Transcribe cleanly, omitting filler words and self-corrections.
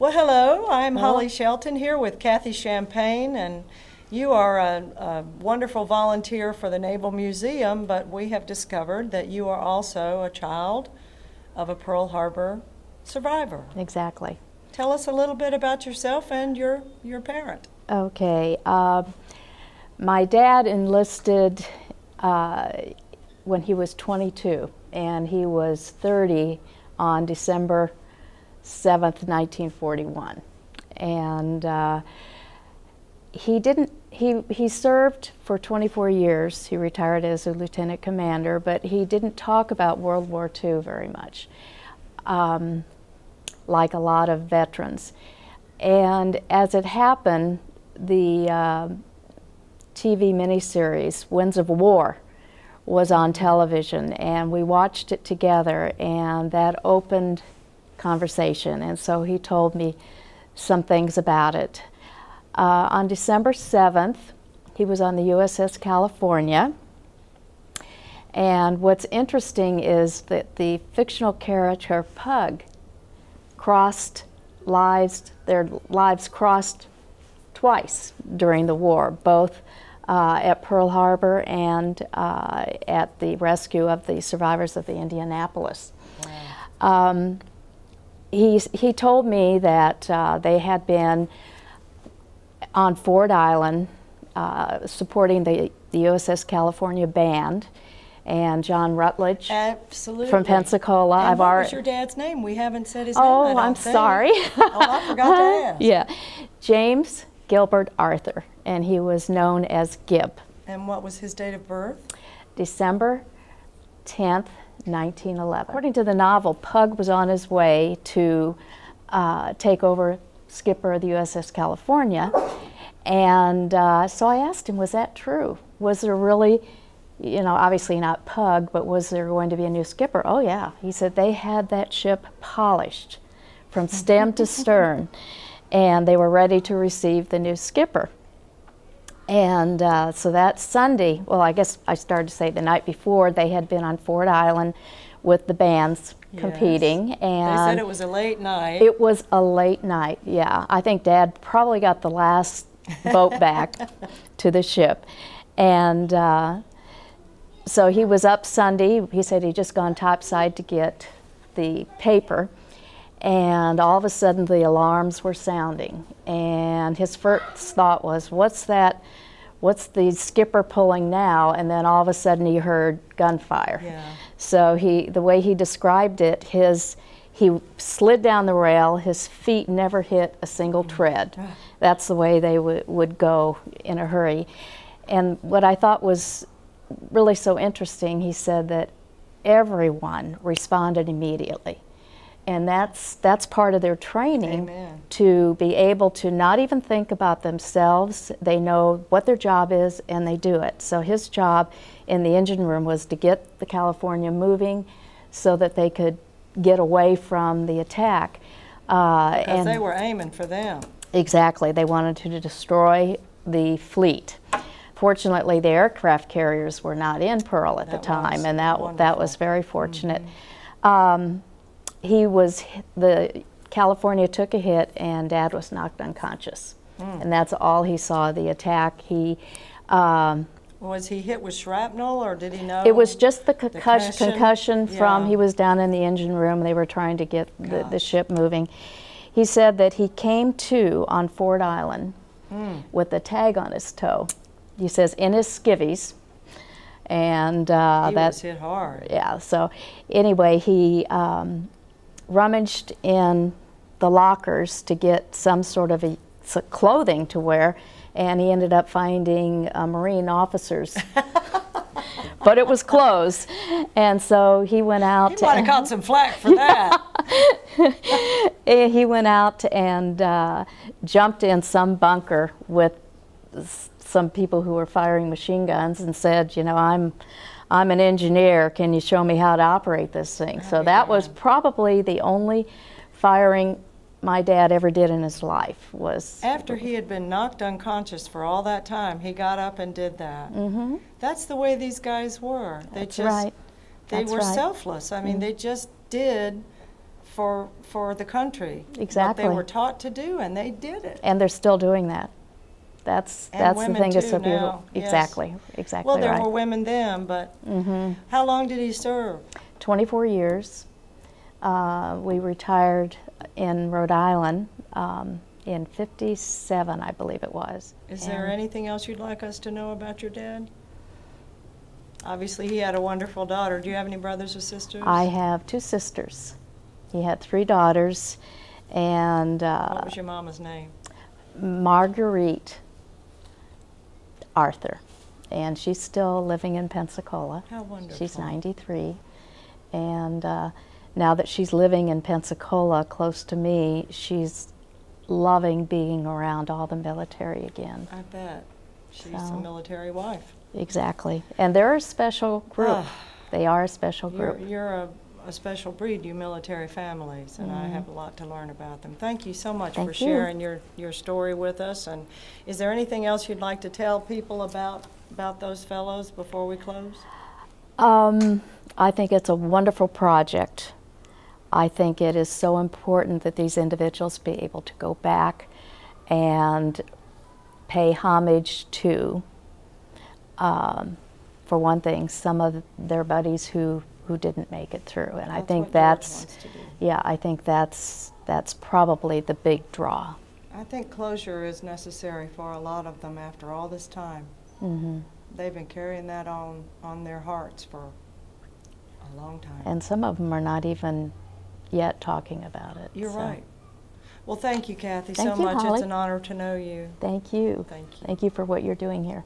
Well, hello, I'm Holly Shelton here with Cathy Champagne, and you are a wonderful volunteer for the Naval Museum, but we have discovered that you are also a child of a Pearl Harbor survivor. Exactly. Tell us a little bit about yourself and your parent. Okay. My dad enlisted when he was 22, and he was 30 on December 7th, 1941. And he served for 24 years. He retired as a lieutenant commander, but he didn't talk about World War II very much, like a lot of veterans. And as it happened, the TV miniseries, Winds of War, was on television, and we watched it together, and that opened conversation, and so he told me some things about it. On December 7th, he was on the USS California, and what's interesting is that the fictional character Pug their lives crossed twice during the war, both at Pearl Harbor and at the rescue of the survivors of the Indianapolis. Wow. He told me that they had been on Ford Island supporting the USS California Band, and John Rutledge. Absolutely. From Pensacola. And what was your dad's name? We haven't said his name. Oh, I'm sorry. Oh, I forgot to ask. Yeah, James Gilbert Arthur, and he was known as Gib. And what was his date of birth? December 10th, 1911. According to the novel, Pug was on his way to take over skipper of the USS California, and so I asked him, was that true? Was there really, you know, obviously not Pug, but was there going to be a new skipper? Oh yeah, he said they had that ship polished from stem to stern, and they were ready to receive the new skipper. And so that Sunday, well, I guess I started to say the night before, they had been on Ford Island with the bands competing. And they said it was a late night. It was a late night, yeah. I think Dad probably got the last boat back to the ship. And so he was up Sunday. He said he'd just gone topside to get the paper, and all of a sudden the alarms were sounding, and his first thought was, what's that, what's the skipper pulling now? And then all of a sudden he heard gunfire. Yeah. So the way he described it, he slid down the rail, his feet never hit a single tread. That's the way they would go in a hurry. And what I thought was really so interesting, he said that everyone responded immediately. And that's part of their training. Amen. To be able to not even think about themselves. They know what their job is, and they do it. So his job in the engine room was to get the California moving so that they could get away from the attack. Because they were aiming for them. Exactly. They wanted to destroy the fleet. Fortunately, the aircraft carriers were not in Pearl at the time, and that was very fortunate. Mm-hmm. The California took a hit, and Dad was knocked unconscious, and that's all he saw. The attack. Was he hit with shrapnel, or did he know? It was just the concussion from. He was down in the engine room. They were trying to get the ship moving. He said that he came to on Ford Island with a tag on his toe. He says in his skivvies. And he was hit hard. Yeah. So anyway, he rummaged in the lockers to get some sort of clothing to wear, and he ended up finding Marine officers. But it was clothes, and so he went out. He might have caught some flack for that. He went out and jumped in some bunker with some people who were firing machine guns and said, you know, I'm an engineer, can you show me how to operate this thing? So that was probably the only firing my dad ever did in his life. Was after he had been knocked unconscious for all that time, he got up and did that. Mm-hmm. That's the way these guys were. They That's right. They were selfless. I mean, they just did for the country. Exactly. What they were taught to do, and they did it. And they're still doing that. That's the thing that's so now, beautiful. yes. Exactly, exactly Well, there right. were women then, but how long did he serve? 24 years. We retired in Rhode Island in '57, I believe it was. Is there anything else you'd like us to know about your dad? Obviously, he had a wonderful daughter. Do you have any brothers or sisters? I have 2 sisters. He had 3 daughters, and what was your mama's name? Marguerite Arthur, and she's still living in Pensacola. How wonderful. She's 93, and now that she's living in Pensacola close to me, she's loving being around all the military again. I bet. She's a military wife. Exactly. And they're a special group. They are a special group. You're a special breed, you military families, and I have a lot to learn about them. Thank you so much for sharing your story with us. And is there anything else you'd like to tell people about those fellows before we close? I think it's a wonderful project. I think it is so important that these individuals be able to go back and pay homage to, for one thing, some of their buddies who didn't make it through. And I think that's, yeah, I think that's probably the big draw. I think closure is necessary for a lot of them after all this time. They've been carrying that on their hearts for a long time. And some of them are not even yet talking about it. You're right. Well, thank you, Cathy, so much. Holly. It's an honor to know you. Thank you. Thank you. Thank you for what you're doing here.